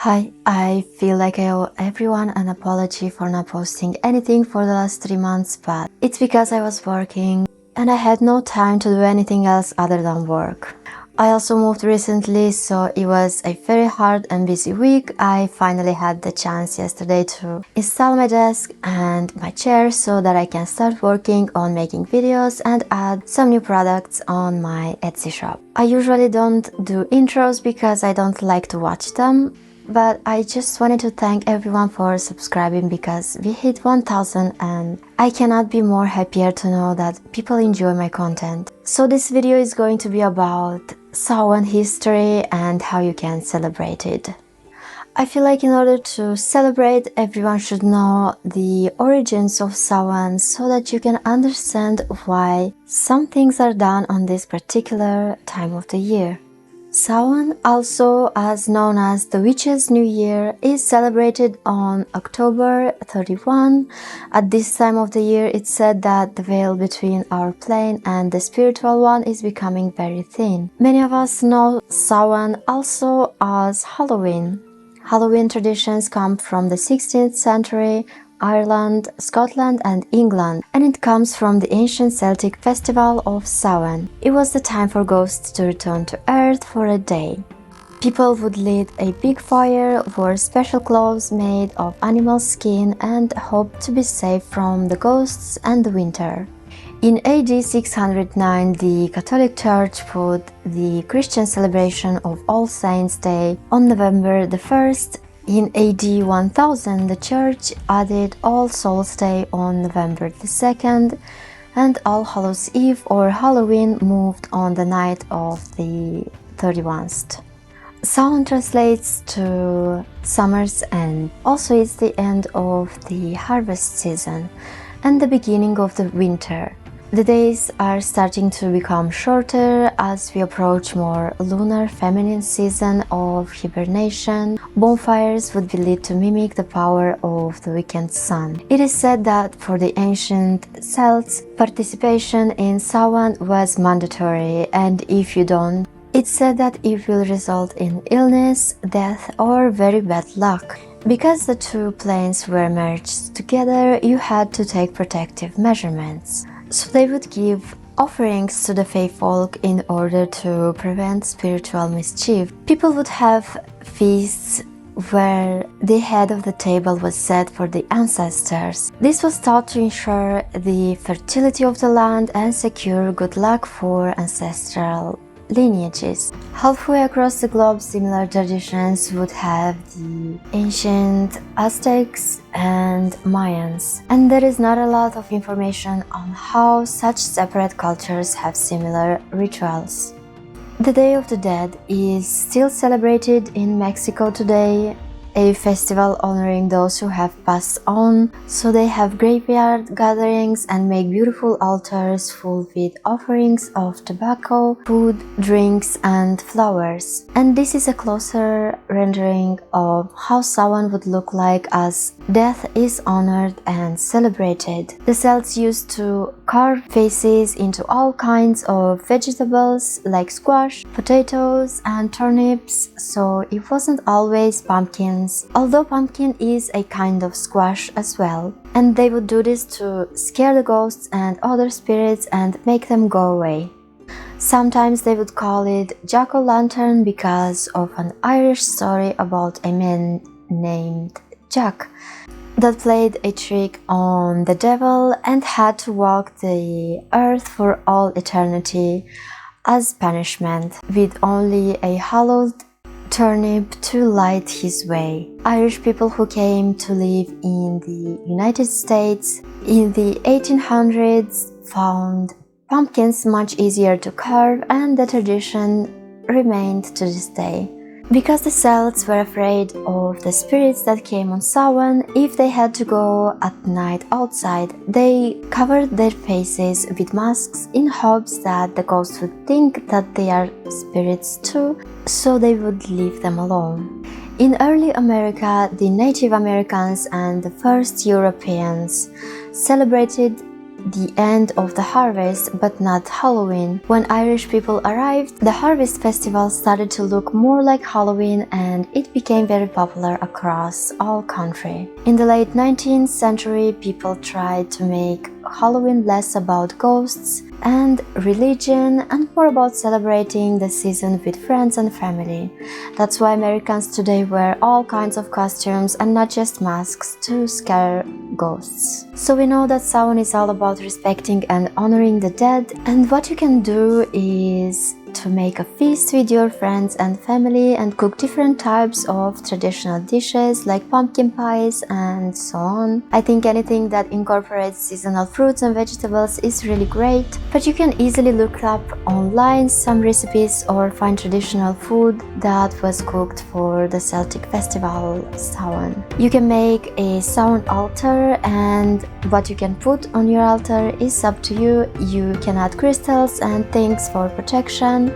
Hi, I feel like I owe everyone an apology for not posting anything for the last 3 months, but it's because I was working and I had no time to do anything else other than work. I also moved recently, so it was a very hard and busy week. I finally had the chance yesterday to install my desk and my chair so that I can start working on making videos and add some new products on my Etsy shop. I usually don't do intros because I don't like to watch them, but I just wanted to thank everyone for subscribing because we hit 1000 and I cannot be more happier to know that people enjoy my content. So this video is going to be about Samhain history and how you can celebrate it. I feel like in order to celebrate, everyone should know the origins of Samhain so that you can understand why some things are done on this particular time of the year. Samhain, also as known as the Witches' New Year, is celebrated on October 31. At this time of the year, it's said that the veil between our plane and the spiritual one is becoming very thin. Many of us know Samhain also as Halloween. Halloween traditions come from the 16th century, Ireland, Scotland and England, and it comes from the ancient Celtic festival of Samhain. It was the time for ghosts to return to Earth for a day. People would light a big fire, wore special clothes made of animal skin and hoped to be safe from the ghosts and the winter. In AD 609, the Catholic Church put the Christian celebration of All Saints' Day on November the 1st. In AD 1000, the Church added All Souls' Day on November the 2nd, and All Hallows' Eve or Halloween moved on the night of the 31st. Samhain translates to summer's end. Also, it's the end of the harvest season and the beginning of the winter. The days are starting to become shorter as we approach more lunar feminine season of hibernation. Bonfires would be lit to mimic the power of the weekend sun. It is said that for the ancient Celts, participation in Samhain was mandatory, and if you don't, it's said that it will result in illness, death, or very bad luck. Because the two planes were merged together, you had to take protective measurements. So they would give offerings to the fae folk in order to prevent spiritual mischief. People would have feasts where the head of the table was set for the ancestors. This was thought to ensure the fertility of the land and secure good luck for ancestral lineages. Halfway across the globe, similar traditions would have the ancient Aztecs and Mayans, and there is not a lot of information on how such separate cultures have similar rituals. The Day of the Dead is still celebrated in Mexico today, a festival honoring those who have passed on, so they have graveyard gatherings and make beautiful altars full with offerings of tobacco, food, drinks and flowers. And this is a closer rendering of how Samhain would look like as death is honored and celebrated. The Celts used to carve faces into all kinds of vegetables like squash, potatoes and turnips, so it wasn't always pumpkins, although pumpkin is a kind of squash as well. And they would do this to scare the ghosts and other spirits and make them go away. Sometimes they would call it jack-o'-lantern because of an Irish story about a man named Jack that played a trick on the devil and had to walk the earth for all eternity as punishment, with only a hollowed turnip to light his way. Irish people who came to live in the United States in the 1800s found pumpkins much easier to carve, and the tradition remained to this day. Because the Celts were afraid of the spirits that came on Samhain, if they had to go at night outside, they covered their faces with masks in hopes that the ghosts would think that they are spirits too, so they would leave them alone. In early America, the Native Americans and the first Europeans celebrated the end of the harvest, but not Halloween. When Irish people arrived, the harvest festival started to look more like Halloween, and it became very popular across all country. In the late 19th century, people tried to make Halloween less about ghosts and religion and more about celebrating the season with friends and family. That's why Americans today wear all kinds of costumes and not just masks to scare ghosts. So we know that Samhain is all about respecting and honoring the dead, and what you can do is to make a feast with your friends and family and cook different types of traditional dishes like pumpkin pies and so on. I think anything that incorporates seasonal fruits and vegetables is really great, but you can easily look up online some recipes or find traditional food that was cooked for the Celtic festival Samhain. You can make a Samhain altar, and what you can put on your altar is up to you. You can add crystals and things for protection.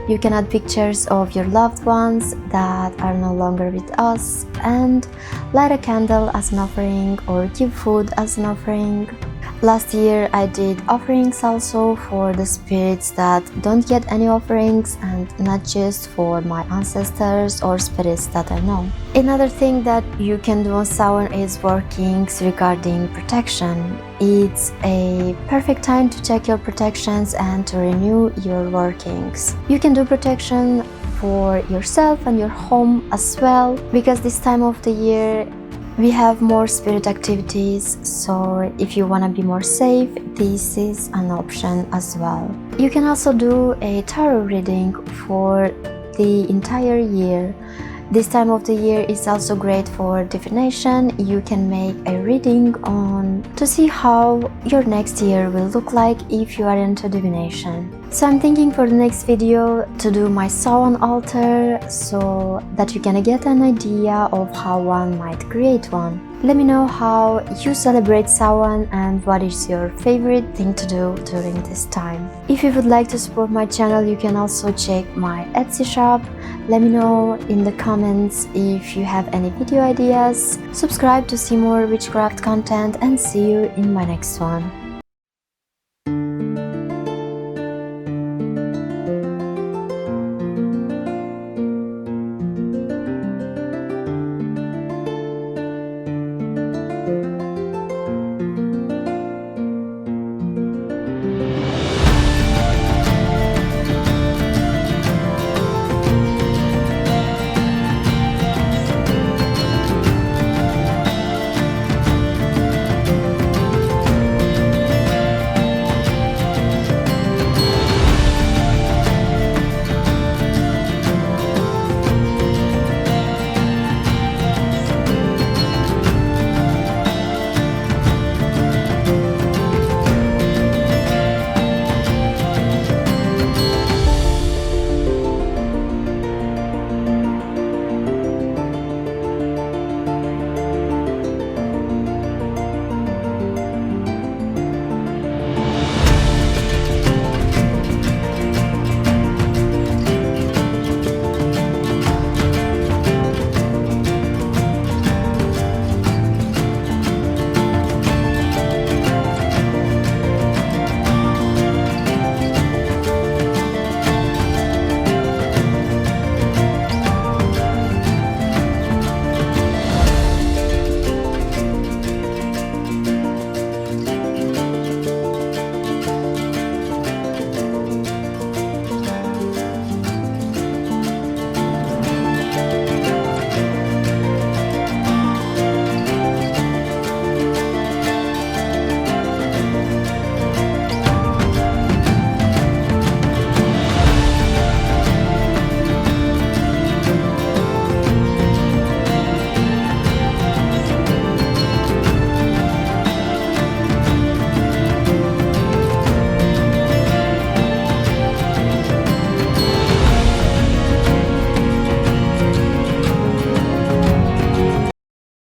You can add pictures of your loved ones that are no longer with us and light a candle as an offering or give food as an offering. Last year I did offerings also for the spirits that don't get any offerings and not just for my ancestors or spirits that I know. Another thing that you can do on Samhain is workings regarding protection. It's a perfect time to check your protections and to renew your workings. You can do protection for yourself and your home as well, because this time of the year we have more spirit activities, so if you want to be more safe, this is an option as well. You can also do a tarot reading for the entire year. This time of the year is also great for divination. You can make a reading on to see how your next year will look like if you are into divination. So I'm thinking for the next video to do my Samhain altar so that you can get an idea of how one might create one. Let me know how you celebrate Samhain and what is your favorite thing to do during this time. If you would like to support my channel, you can also check my Etsy shop. Let me know in the comments if you have any video ideas. Subscribe to see more witchcraft content, and see you in my next one.